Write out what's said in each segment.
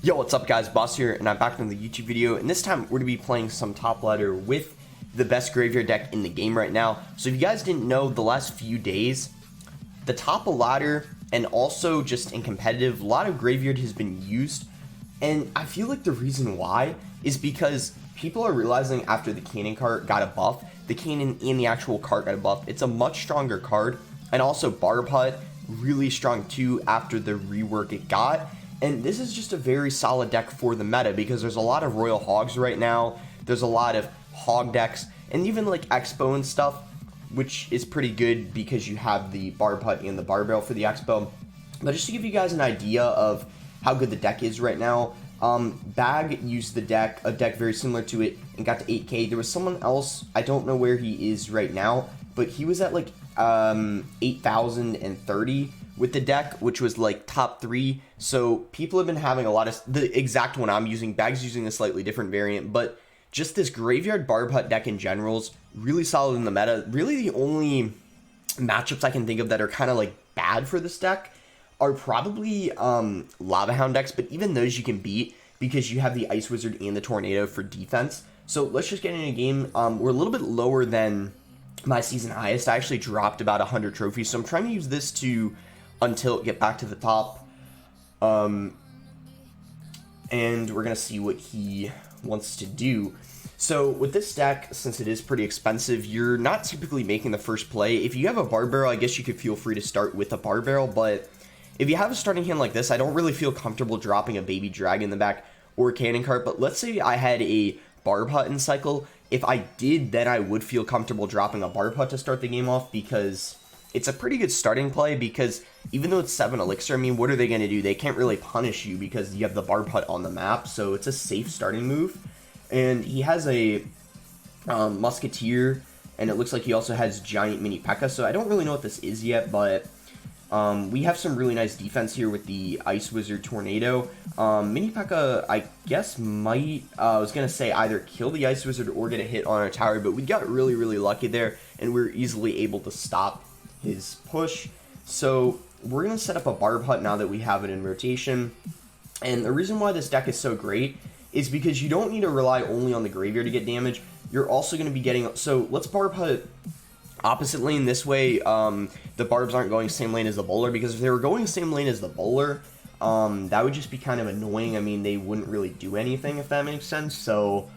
Yo, what's up guys, Boss here, and I'm back on the YouTube video, and this time we're going to be playing some top ladder with the best graveyard deck in the game right now. So if you guys didn't know, the last few days, the top of ladder, and also just in competitive, a lot of graveyard has been used, and I feel like the reason why is because people are realizing after the cannon card got a buff, the cannon and the actual card got a buff. It's a much stronger card, and also barb really strong too after the rework it got. And this is just a very solid deck for the meta because there's a lot of Royal Hogs right now. There's a lot of Hog decks and even like Expo and stuff, which is pretty good because you have the Barb and the Barbell for the Expo. But just to give you guys an idea of how good the deck is right now, Bag used a deck very similar to it and got to 8k. There was someone else, I don't know where he is right now, but he was at like 8,030 with the deck, which was like top 3. So people have been having a lot of the exact one I'm using. Bag's using a slightly different variant, but just this graveyard barb deck in general's really solid in the meta. Really the only matchups I can think of that are kind of like bad for this deck are probably Lava Hound decks, but even those you can beat because you have the Ice Wizard and the Tornado for defense. So let's just get in a game. We're a little bit lower than my season highest. I actually dropped about 100 trophies, so I'm trying to use this to until get back to the top, and we're gonna see what he wants to do. So with this deck, since it is pretty expensive, you're not typically making the first play. If you have a Barb Barrel, I guess you could feel free to start with a Barb Barrel, but if you have a starting hand like this, I don't really feel comfortable dropping a Baby Dragon in the back or a Cannon Cart. But let's say I had a Barb Hut in cycle. If I did, then I would feel comfortable dropping a Barb Hut to start the game off because it's a pretty good starting play, because even though it's 7 elixir, I mean, what are they going to do? They can't really punish you because you have the Barb Hut on the map, so it's a safe starting move. And he has a Musketeer, and it looks like he also has Giant Mini P.E.K.K.A, so I don't really know what this is yet, but we have some really nice defense here with the Ice Wizard Tornado. Mini P.E.K.K.A, I guess, might, I was going to say either kill the Ice Wizard or get a hit on our tower, but we got really, really lucky there, and we were easily able to stop his push. So we're going to set up a Barb Hut now that we have it in rotation. And the reason why this deck is so great is because you don't need to rely only on the graveyard to get damage. You're also going to be getting, so let's Barb Hut opposite lane. This way the Barbs aren't going same lane as the Bowler, because if they were going same lane as the Bowler, that would just be kind of annoying. I mean, they wouldn't really do anything, if that makes sense. So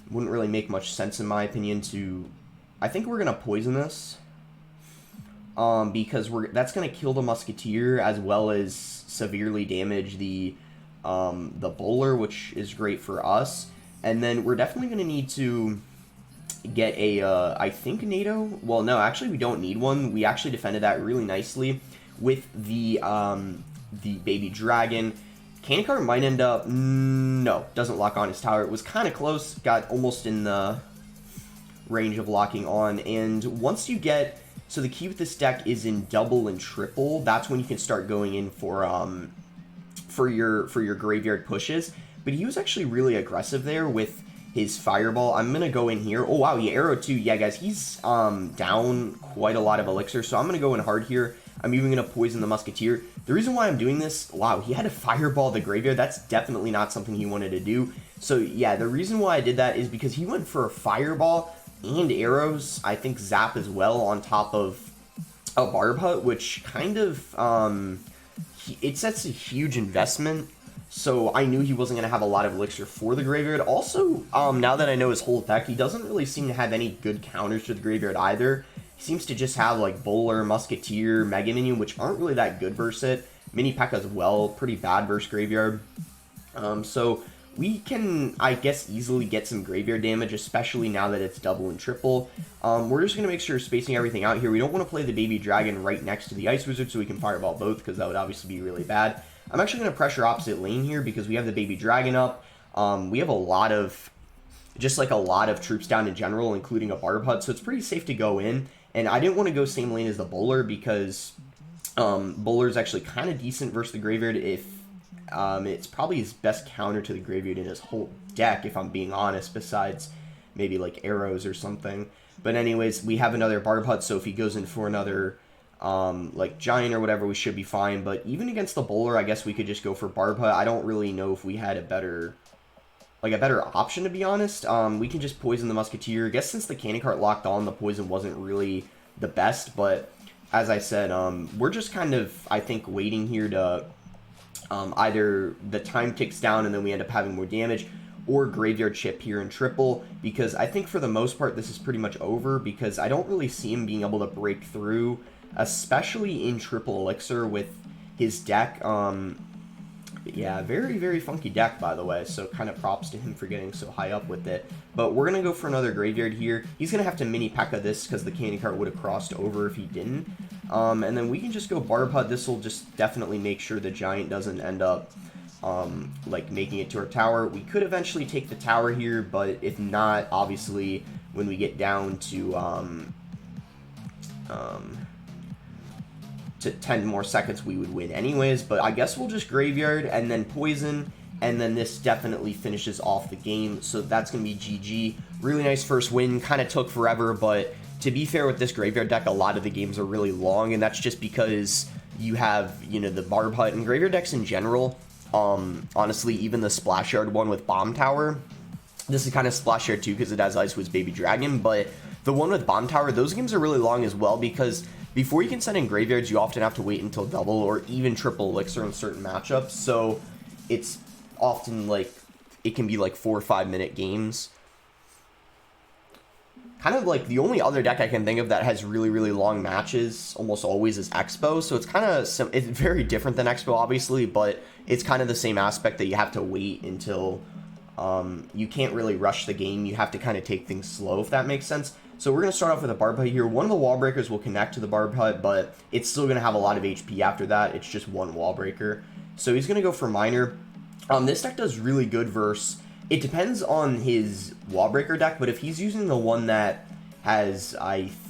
it wouldn't really make much sense in my opinion to, I think we're going to poison this. Because that's going to kill the Musketeer as well as severely damage the Bowler, which is great for us. And then we're definitely going to need to get a, I think, NATO. Well, no, actually we don't need one. We actually defended that really nicely with the Baby Dragon. Cannon Cart might end up, no, doesn't lock on his tower. It was kind of close, got almost in the range of locking on. And once you get, so the key with this deck is in double and triple. That's when you can start going in for your graveyard pushes. But he was actually really aggressive there with his Fireball. I'm gonna go in here. Oh wow, he arrowed too. Yeah, guys, he's down quite a lot of elixir, so I'm gonna go in hard here. I'm even gonna poison the Musketeer. The reason why I'm doing this, wow, he had to Fireball the graveyard. That's definitely not something he wanted to do. So yeah, the reason why I did that is because he went for a Fireball and arrows, I think zap as well, on top of a Barb Hut, which kind of, it sets a huge investment, so I knew he wasn't going to have a lot of elixir for the graveyard. Also, now that I know his whole deck, he doesn't really seem to have any good counters to the graveyard either. He seems to just have, like, Bowler, Musketeer, Mega Minion, which aren't really that good versus it. Mini P.E.K.K.A as well, pretty bad versus graveyard. So we can, I guess, easily get some graveyard damage, especially now that it's double and triple. We're just going to make sure we're spacing everything out here. We don't want to play the Baby Dragon right next to the Ice Wizard so we can Fireball both, because that would obviously be really bad. I'm actually going to pressure opposite lane here because we have the Baby Dragon up. We have a lot of, just like a lot of troops down in general, including a Barb Hut, so it's pretty safe to go in. And I didn't want to go same lane as the Bowler because Bowler is actually kind of decent versus the graveyard. If it's probably his best counter to the graveyard in his whole deck, if I'm being honest, besides maybe like arrows or something. But anyways, we have another Barb Hut, so if he goes in for another like Giant or whatever, we should be fine. But even against the Bowler, I guess we could just go for Barb Hut. I don't really know if we had a better option, to be honest. We can just poison the Musketeer. I guess since the Cannon Cart locked on, the poison wasn't really the best. But as I said, we're just kind of, I think, waiting here to either the time ticks down and then we end up having more damage, or Graveyard Chip here in triple, because I think for the most part this is pretty much over, because I don't really see him being able to break through, especially in triple elixir with his deck. Yeah, very, very funky deck, by the way, so kind of props to him for getting so high up with it. But we're going to go for another Graveyard here. He's going to have to mini P.E.K.K.A this, because the Candy Cart would have crossed over if he didn't. And then we can just go Barb Hut. This will just definitely make sure the Giant doesn't end up, like, making it to our tower. We could eventually take the tower here, but if not, obviously, when we get down to 10 more seconds, we would win anyways. But I guess we'll just Graveyard and then poison, and then this definitely finishes off the game. So that's going to be GG. Really nice first win. Kind of took forever, but to be fair with this Graveyard deck, a lot of the games are really long, and that's just because you have, you know, the Barb Hut and Graveyard decks in general. Honestly, even the Splash Yard one with Bomb Tower, this is kind of Splash Yard too because it has Ice Wiz Baby Dragon, but the one with Bomb Tower, those games are really long as well, because before you can send in Graveyards, you often have to wait until double or even triple elixir in certain matchups, so it's often like, it can be like 4 or 5 minute games. Kind of like the only other deck I can think of that has really, really long matches almost always is Expo, so it's kind of, it's very different than Expo, obviously, but it's kind of the same aspect that you have to wait until, you can't really rush the game, you have to kind of take things slow, if that makes sense. So we're going to start off with a Barb Hut here. One of the Wall Breakers will connect to the Barb Hut, but it's still going to have a lot of HP after that. It's just one Wall Breaker. So he's going to go for Miner. This deck does really good versus, it depends on his Wall Breaker deck, but if he's using the one that has,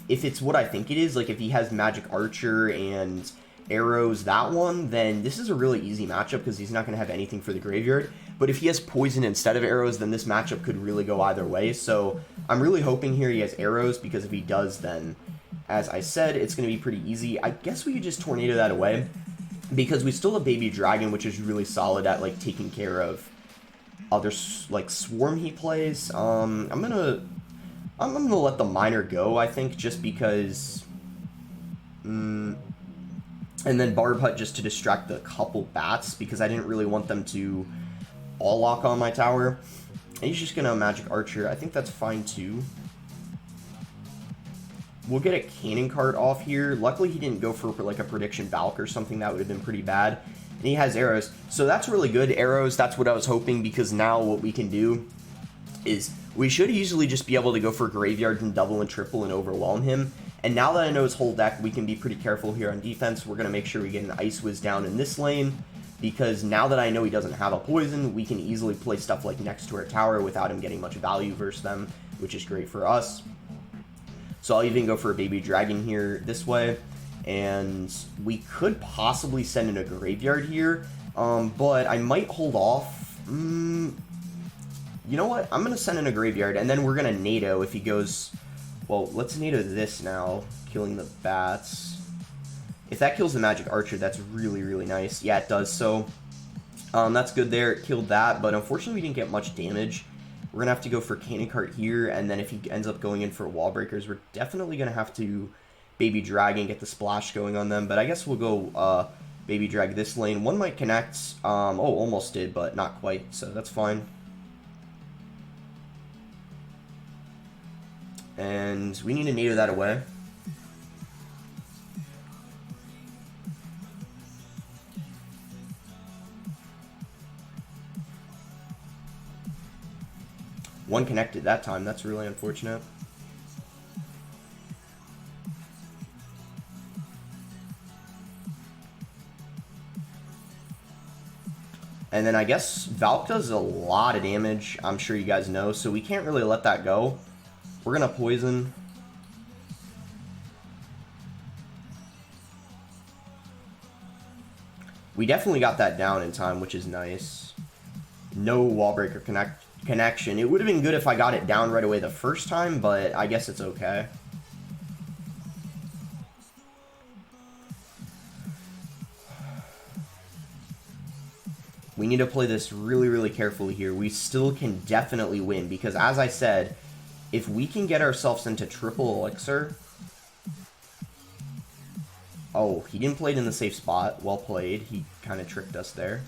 if it's what I think it is, like if he has Magic Archer and Arrows, that one, then this is a really easy matchup because he's not going to have anything for the Graveyard. But if he has Poison instead of Arrows, then this matchup could really go either way. So I'm really hoping here he has Arrows, because if he does, then, as I said, it's going to be pretty easy. I guess we could just Tornado that away, because we still have Baby Dragon, which is really solid at, like, taking care of other, like, Swarm he plays. I'm gonna let the Miner go, I think, just because, and then Barb Hut just to distract the couple bats, because I didn't really want them to all lock on my tower. And he's just gonna Magic Archer. I think that's fine too. We'll get a Cannon Cart off here. Luckily he didn't go for like a Prediction Valk or something. That would have been pretty bad. And he has Arrows, so that's really good. Arrows, that's what I was hoping, because now what we can do is we should easily just be able to go for Graveyard and double and triple and overwhelm him. And now that I know his whole deck, we can be pretty careful here on defense. We're going to make sure we get an Ice Wiz down in this lane, because now that I know he doesn't have a poison, we can easily play stuff like next to our tower without him getting much value versus them, which is great for us. So I'll even go for a Baby Dragon here this way, and we could possibly send in a Graveyard here, but I might hold off. You know what? I'm going to send in a Graveyard, and then we're going to NATO if he goes... Well, let's NATO this now, killing the bats. If that kills the Magic Archer, that's really, really nice. Yeah, it does. So, that's good there. It killed that, but unfortunately we didn't get much damage. We're going to have to go for Cannon Cart here, and then if he ends up going in for Wall Breakers, we're definitely going to have to Baby Dragon, get the splash going on them. But I guess we'll go Baby Drag this lane. One might connect. Oh, almost did, but not quite, so that's fine. And we need to NATO that away. One connected that time. That's really unfortunate. And then I guess Valk does a lot of damage, I'm sure you guys know, so we can't really let that go. We're going to poison. We definitely got that down in time, which is nice. No Wall Breaker connection. It would have been good if I got it down right away the first time, but I guess it's okay. We need to play this really, really carefully here. We still can definitely win, because as I said, if we can get ourselves into triple elixir... Oh, he didn't play it in the safe spot. Well played. He kind of tricked us there.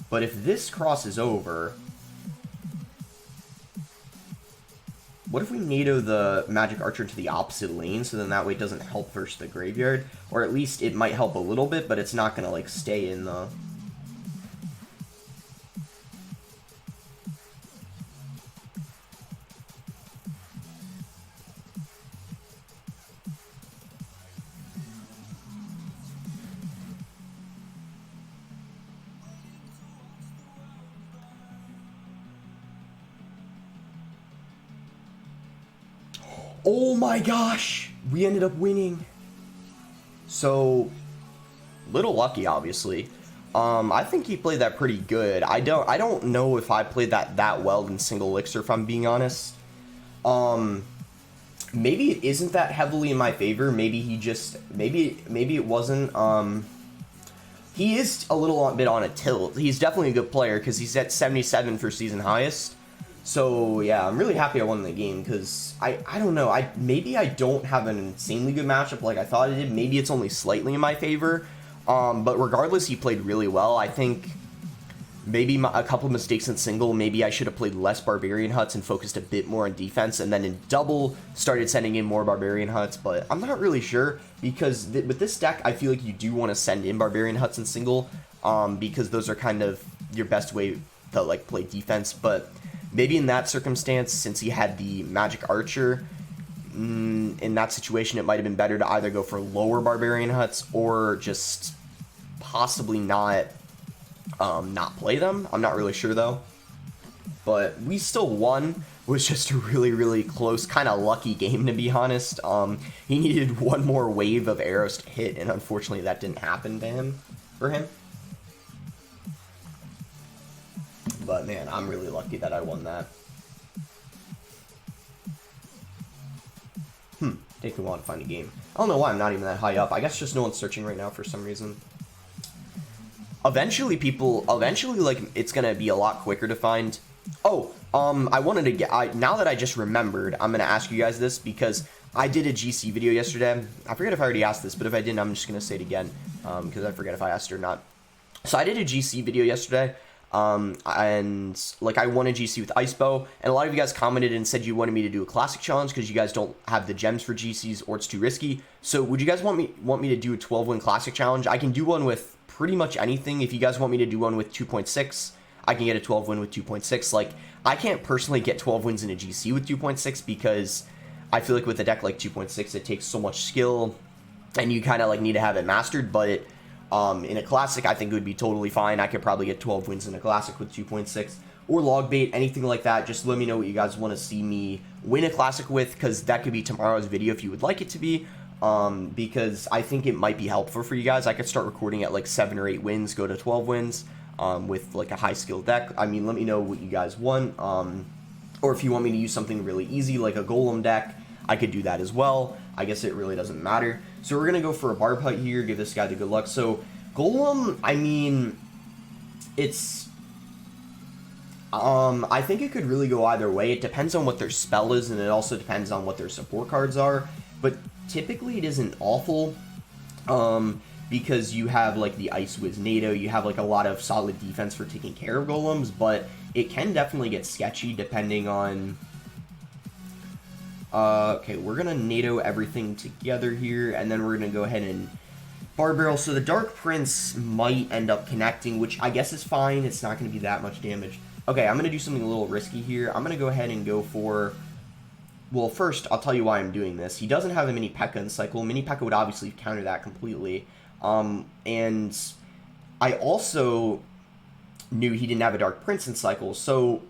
But if this crosses over... What if we NATO the magic archer to the opposite lane, so then that way it doesn't help versus the graveyard? Or at least it might help a little bit, but it's not going to, like, stay in the... Oh my gosh! We ended up winning. So, little lucky, obviously. I think he played that pretty good. I don't know if I played that well in single elixir, if I'm being honest. Maybe it isn't that heavily in my favor. Maybe he just maybe it wasn't. He is a little bit on a tilt. He's definitely a good player because he's at 77 for season highest. So, yeah, I'm really happy I won the game, because I don't know, maybe I don't have an insanely good matchup like I thought I did. Maybe it's only slightly in my favor, but regardless, he played really well. I think maybe a couple of mistakes in single, maybe I should have played less Barbarian Huts and focused a bit more on defense, and then in double, started sending in more Barbarian Huts, but I'm not really sure, because with this deck, I feel like you do want to send in Barbarian Huts in single, because those are kind of your best way to, like, play defense, but... Maybe in that circumstance, since he had the Magic Archer, in that situation, it might have been better to either go for lower Barbarian Huts or just possibly not play them. I'm not really sure, though. But we still won. It was just a really, really close, kind of lucky game, to be honest. He needed one more wave of arrows to hit, and unfortunately that didn't happen to for him. But, man, I'm really lucky that I won that. Take me a while to find a game. I don't know why I'm not even that high up. I guess just no one's searching right now for some reason. Eventually, like, it's gonna be a lot quicker to find. Oh, I wanted to get... now that I just remembered, I'm gonna ask you guys this, because I did a GC video yesterday. I forget if I already asked this, but if I didn't, I'm just gonna say it again, because I forget if I asked it or not. So I did a GC video yesterday. And like I won a GC with Icebow, and a lot of you guys commented and said you wanted me to do a classic challenge because you guys don't have the gems for GCs or it's too risky. So would you guys want me to do a 12-win classic challenge? I can do one with pretty much anything. If you guys want me to do one with 2.6, I can get a 12-win with 2.6. Like, I can't personally get 12 wins in a GC with 2.6 because I feel like with a deck like 2.6, it takes so much skill and you kind of like need to have it mastered, but in a classic, I think it would be totally fine. I could probably get 12 wins in a classic with 2.6 or log bait, anything like that. Just let me know what you guys want to see me win a classic with, because that could be tomorrow's video if you would like it to be. Because I think it might be helpful for you guys. I could start recording at like 7 or 8 wins, go to 12 wins with like a high skill deck. I mean, let me know what you guys want. Or if you want me to use something really easy like a Golem deck, I could do that as well. I guess it really doesn't matter. So we're going to go for a Barb Hut here, give this guy the good luck. So Golem, I mean, it's... I think it could really go either way. It depends on what their spell is, and it also depends on what their support cards are. But typically it isn't awful, because you have like the Ice Wiz NATO, you have like a lot of solid defense for taking care of golems, but it can definitely get sketchy depending on... okay, we're gonna NATO everything together here, and then we're gonna go ahead and Barb Barrel. So the Dark Prince might end up connecting, which I guess is fine. It's not gonna be that much damage. Okay, I'm gonna do something a little risky here. I'm gonna go ahead and go for... Well, first, I'll tell you why I'm doing this. He doesn't have a Mini P.E.K.K.A in cycle. Mini P.E.K.K.A would obviously counter that completely. And I also knew he didn't have a Dark Prince in cycle, so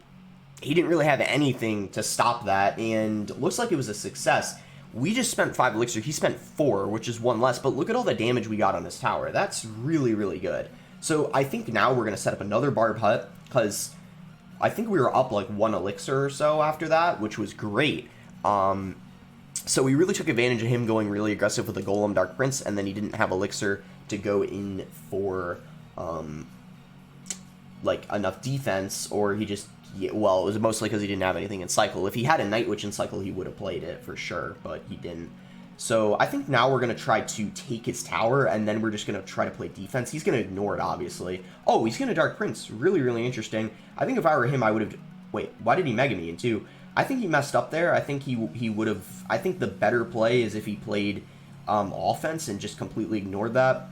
he didn't really have anything to stop that, and it looks like it was a success. We just spent 5 elixir. He spent 4, which is 1 less, but look at all the damage we got on this tower. That's really, really good. So I think now we're going to set up another Barb Hut, because I think we were up like 1 elixir or so after that, which was great. So we really took advantage of him going really aggressive with the Golem Dark Prince, and then he didn't have elixir to go in for like enough defense, or he just, yeah, well, it was mostly because he didn't have anything in cycle. If he had a Night Witch in cycle, he would have played it for sure, but he didn't. So I think now we're going to try to take his tower, and then we're just going to try to play defense. He's going to ignore it, obviously. Oh, he's going to Dark Prince. Really, really interesting. I think if I were him, I would have... Wait, why did he Mega Me in two? I think he messed up there. I think he would have... I think the better play is if he played offense and just completely ignored that.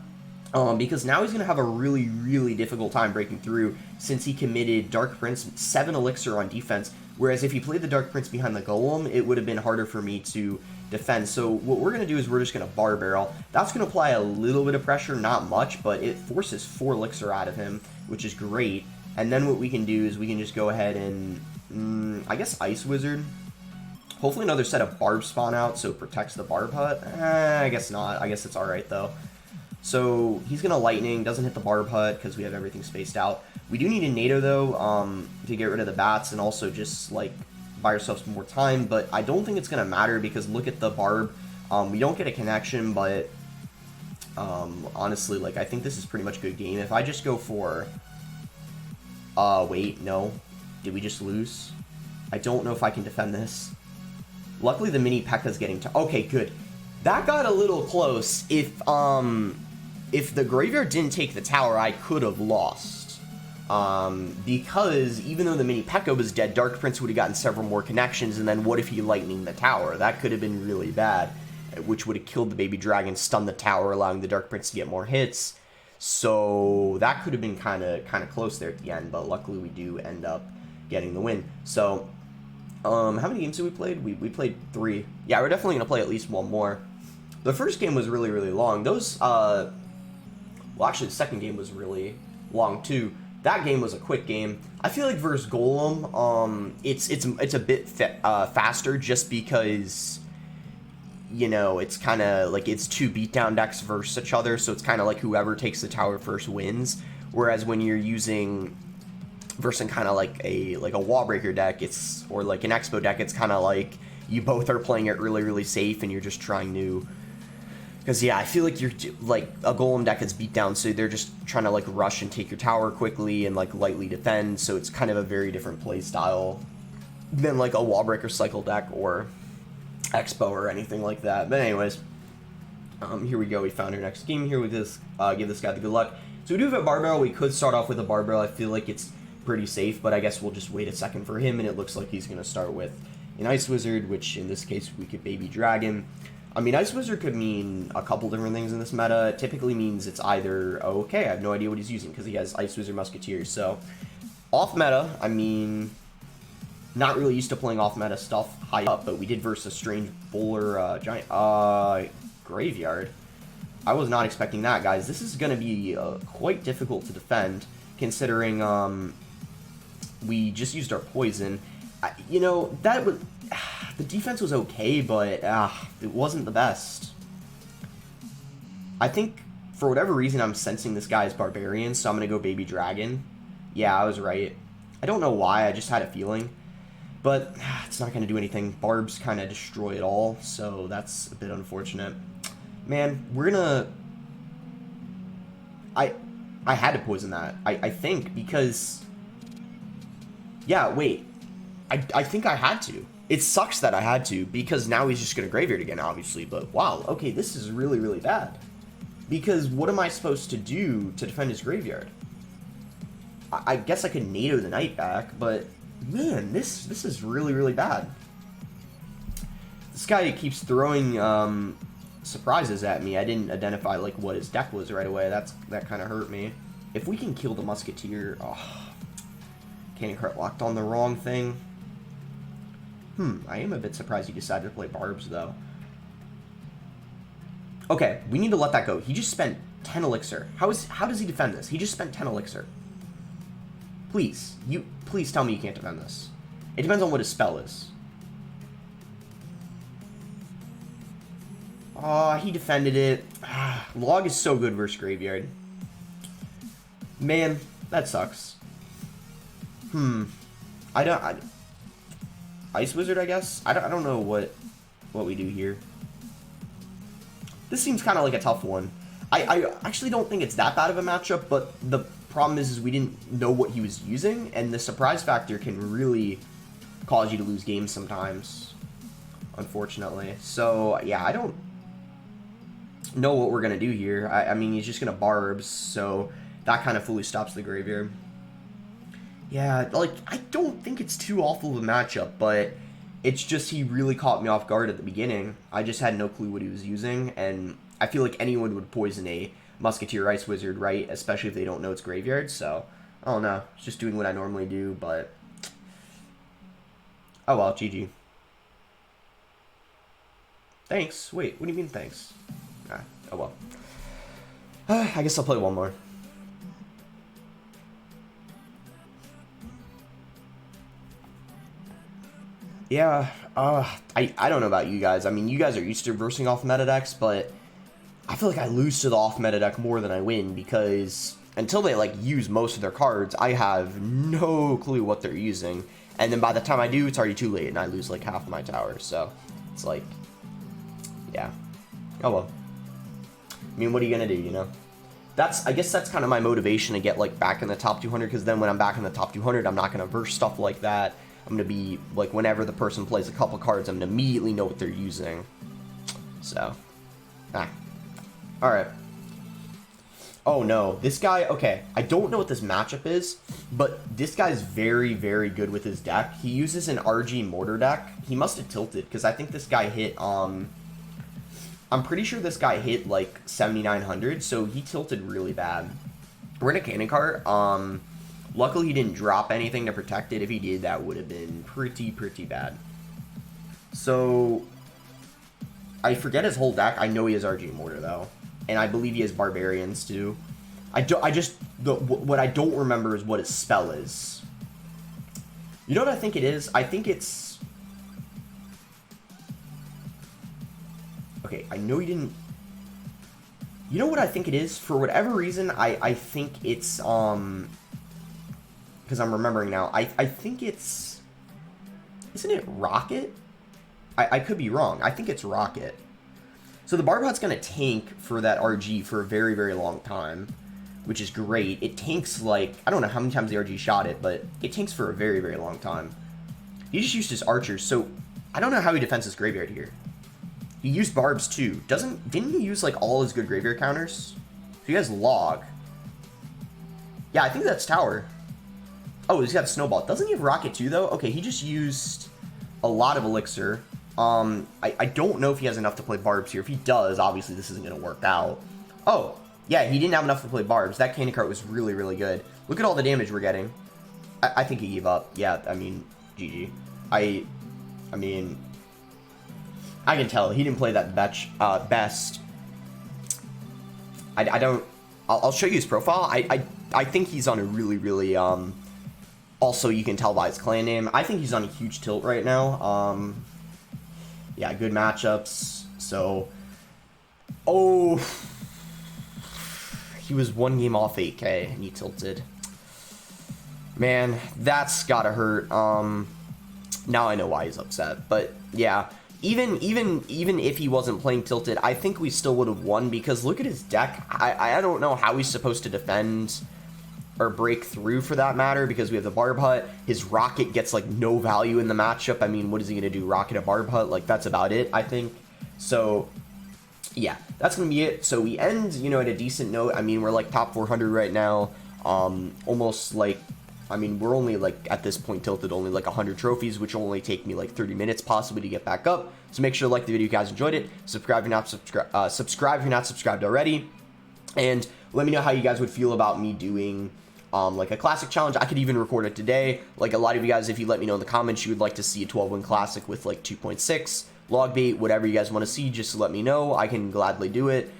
Because now he's going to have a really, really difficult time breaking through since he committed Dark Prince, 7 Elixir on defense, whereas if he played the Dark Prince behind the Golem, it would have been harder for me to defend. So what we're going to do is we're just going to Bar Barrel. That's going to apply a little bit of pressure, not much, but it forces 4 Elixir out of him, which is great. And then what we can do is we can just go ahead and, I guess, Ice Wizard. Hopefully another set of Barb spawn out so it protects the Barb Hut. I guess not. I guess it's alright, though. So he's going to Lightning, doesn't hit the Barb Hut because we have everything spaced out. We do need a NATO, though, to get rid of the bats and also just, like, buy ourselves more time. But I don't think it's going to matter because look at the Barb. We don't get a connection, but honestly, like, I think this is pretty much a good game. If I just go for... wait, no. Did we just lose? I don't know if I can defend this. Luckily, the mini P.E.K.K.A.'s getting to... Okay, good. That got a little close. If the graveyard didn't take the tower, I could have lost. Because even though the mini P.E.K.K.A. was dead, Dark Prince would have gotten several more connections, and then what if he lightning the tower? That could have been really bad, which would have killed the baby dragon, stunned the tower, allowing the Dark Prince to get more hits. So that could have been kind of close there at the end, but luckily we do end up getting the win. So, how many games have we played? We played 3. Yeah, we're definitely going to play at least one more. The first game was really, really long. Those, well, actually, the second game was really long, too. That game was a quick game. I feel like versus Golem, it's a bit faster just because, you know, it's kind of like it's 2 beatdown decks versus each other, so it's kind of like whoever takes the tower first wins. Whereas when you're using versus kind of like a wall breaker deck, or like an Expo deck, it's kind of like you both are playing it really, really safe, and you're just trying to. Because, yeah, I feel like you're, like, a Golem deck is beat down, so they're just trying to, like, rush and take your tower quickly and, like, lightly defend, so it's kind of a very different play style than, like, a Wallbreaker cycle deck or Expo or anything like that. But anyways, here we go. We found our next game here. We just give this guy the good luck. So we do have a Bar Barrel. We could start off with a Bar Barrel. I feel like it's pretty safe, but I guess we'll just wait a second for him, and it looks like he's going to start with an Ice Wizard, which in this case we could Baby Dragon. I mean, Ice Wizard could mean a couple different things in this meta. It typically means it's either, okay, I have no idea what he's using because he has Ice Wizard Musketeers. So, off meta, I mean, not really used to playing off meta stuff high up, but we did versus a strange bowler giant graveyard. I was not expecting that, guys. This is going to be quite difficult to defend considering we just used our poison. You know, that was... The defense was okay, but it wasn't the best. I think, for whatever reason, I'm sensing this guy is Barbarian, so I'm going to go Baby Dragon. Yeah, I was right. I don't know why, I just had a feeling. But it's not going to do anything. Barbs kind of destroy it all, so that's a bit unfortunate. Man, we're going to... I had to poison that, I think, because... Yeah, wait. I think I had to. It sucks that I had to, because now he's just going to Graveyard again, obviously, but wow, okay, this is really, really bad. Because what am I supposed to do to defend his Graveyard? I guess I could NATO the Knight back, but man, this is really, really bad. This guy keeps throwing surprises at me. I didn't identify like what his deck was right away. That kind of hurt me. If we can kill the Musketeer, Candy Cart locked on the wrong thing. I am a bit surprised he decided to play Barbs, though. Okay, we need to let that go. He just spent 10 Elixir. How does he defend this? He just spent 10 Elixir. Please tell me you can't defend this. It depends on what his spell is. He defended it. Log is so good versus Graveyard. Man, that sucks. Ice Wizard, I guess? I don't know what we do here. This seems kind of like a tough one. I actually don't think it's that bad of a matchup, but the problem is we didn't know what he was using, and the surprise factor can really cause you to lose games sometimes, unfortunately. So, yeah, I don't know what we're going to do here. I mean, he's just going to barbs, so that kind of fully stops the graveyard. Yeah, like, I don't think it's too awful of a matchup, but it's just he really caught me off guard at the beginning. I just had no clue what he was using, and I feel like anyone would poison a Musketeer Ice Wizard, right? Especially if they don't know it's graveyard, so I don't know. It's just doing what I normally do, but oh well, GG. Thanks. Wait, what do you mean thanks? Ah, oh well. I guess I'll play one more. Yeah, I don't know about you guys. I mean, you guys are used to versing off meta decks, but I feel like I lose to the off meta deck more than I win, because until they, like, use most of their cards, I have no clue what they're using. And then by the time I do, it's already too late, and I lose, like, half my tower. So, it's like, yeah. Oh, well. I mean, what are you gonna do, you know? I guess that's kind of my motivation to get, like, back in the top 200, because then when I'm back in the top 200, I'm not gonna verse stuff like that. I'm going to be, like, whenever the person plays a couple cards, I'm going to immediately know what they're using. So, alright. Oh, no. This guy, okay, I don't know what this matchup is, but this guy's very, very good with his deck. He uses an RG Mortar deck. He must have tilted, because I think this guy hit, I'm pretty sure this guy hit, like, 7,900, so he tilted really bad. We're in a cannon cart, luckily, he didn't drop anything to protect it. If he did, that would have been pretty bad. So, I forget his whole deck. I know he has RG Mortar, though. And I believe he has Barbarians, too. What I don't remember is what his spell is. You know what I think it is? I think it's... Okay, I know he didn't... You know what I think it is? For whatever reason, I think it's, because I'm remembering now. I think it's... Isn't it Rocket? I could be wrong. I think it's Rocket. So the Barbot's going to tank for that RG for a very, very long time, which is great. It tanks, like... I don't know how many times the RG shot it, but it tanks for a very, very long time. He just used his archers, so I don't know how he defends his graveyard here. He used barbs, too. Didn't he use, like, all his good graveyard counters? So he has log. Yeah, I think that's tower. Oh, he's got Snowball. Doesn't he have Rocket too, though? Okay, he just used a lot of Elixir. I don't know if he has enough to play Barbs here. If he does, obviously this isn't going to work out. Oh, yeah, he didn't have enough to play Barbs. That cannon cart was really, really good. Look at all the damage we're getting. I think he gave up. Yeah, I mean, GG. I mean, I can tell. He didn't play that best. I don't... I'll show you his profile. I think he's on a really, really... Also, you can tell by his clan name. I think he's on a huge tilt right now. Yeah, good matchups. So, oh, he was one game off 8K and he tilted. Man, that's gotta hurt. Now I know why he's upset. But yeah, even if he wasn't playing tilted, I think we still would have won, because look at his deck. I don't know how he's supposed to defend or break through, for that matter, because we have the Barb Hut. His Rocket gets, like, no value in the matchup. I mean, what is he going to do? Rocket a Barb Hut? Like, that's about it, I think. So, yeah, that's going to be it. So we end, you know, at a decent note. I mean, we're, like, top 400 right now. Almost, like, I mean, we're only, like, at this point tilted only, like, 100 trophies, which will only take me, like, 30 minutes possibly to get back up. So make sure to like the video if you guys enjoyed it. Subscribe if you're not subscribed already. And let me know how you guys would feel about me doing... like a classic challenge. I could even record it today. Like, a lot of you guys, if you let me know in the comments you would like to see a 12-win classic with like 2.6, log bait, whatever you guys want to see, just let me know. I can gladly do it,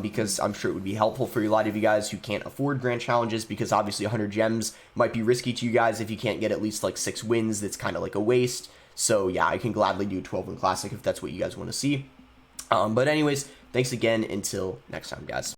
because I'm sure it would be helpful for a lot of you guys who can't afford grand challenges, because obviously 100 gems might be risky to you guys. If you can't get at least like 6 wins, that's kind of like a waste. So yeah, I can gladly do a 12-win classic if that's what you guys want to see. But anyways, thanks again. Until next time, guys.